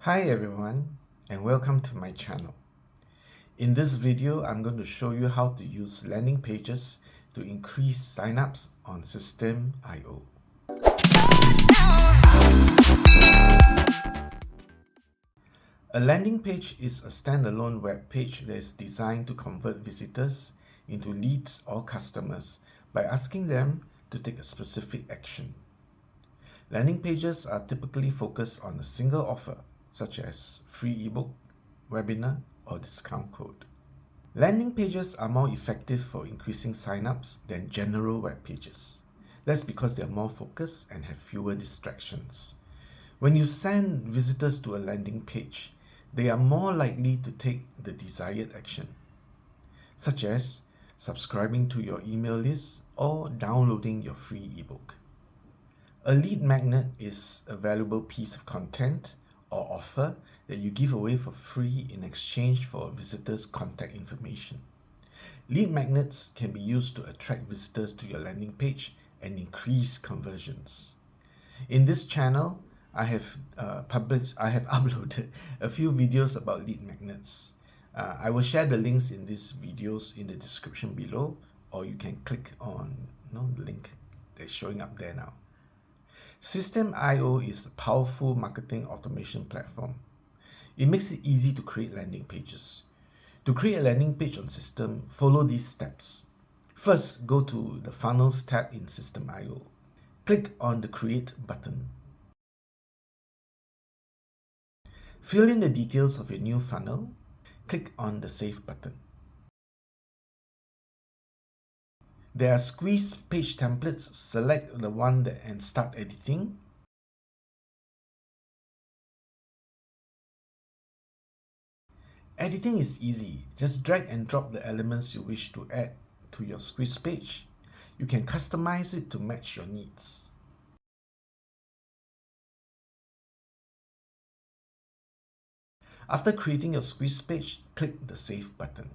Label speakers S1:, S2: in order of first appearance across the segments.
S1: Hi everyone, and welcome to my channel. In this video, I'm going to show you how to use landing pages to increase signups on System.io. A landing page is a standalone web page that is designed to convert visitors into leads or customers by asking them to take a specific action. Landing pages are typically focused on a single offer, such as free ebook, webinar, or discount code. Landing pages are more effective for increasing signups than general web pages. That's because they are more focused and have fewer distractions. When you send visitors to a landing page, they are more likely to take the desired action, such as subscribing to your email list or downloading your free ebook. A lead magnet is a valuable piece of content or offer that you give away for free in exchange for a visitor's contact information. Lead magnets can be used to attract visitors to your landing page and increase conversions. In this channel, I have uploaded a few videos about lead magnets. I will share the links in these videos in the description below, or you can click on the link that's showing up there now. System.io is a powerful marketing automation platform. It makes it easy to create landing pages. To create a landing page on System, follow these steps. First, go to the Funnels tab in System.io. Click on the Create button. Fill in the details of your new funnel. Click on the Save button. There are squeeze page templates. Select the one and start editing. Editing is easy. Just drag and drop the elements you wish to add to your squeeze page. You can customize it to match your needs. After creating your squeeze page, click the Save button.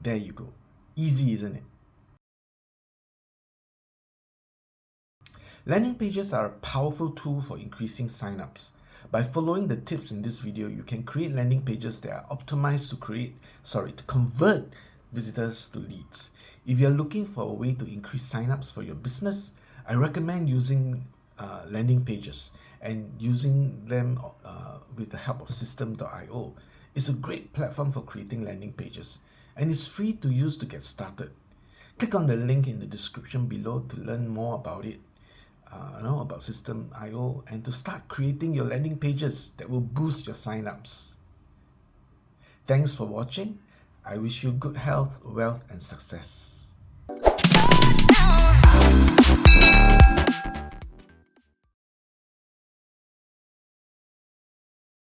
S1: There you go. Easy, isn't it? Landing pages are a powerful tool for increasing signups. By following the tips in this video, you can create landing pages that are optimized to convert visitors to leads. If you're looking for a way to increase signups for your business, I recommend using landing pages and using them with the help of System.io. It's a great platform for creating landing pages, and it's free to use to get started. Click on the link in the description below to learn more about it. About System.io and to start creating your landing pages that will boost your signups. Thanks for watching. I wish you good health, wealth, and success.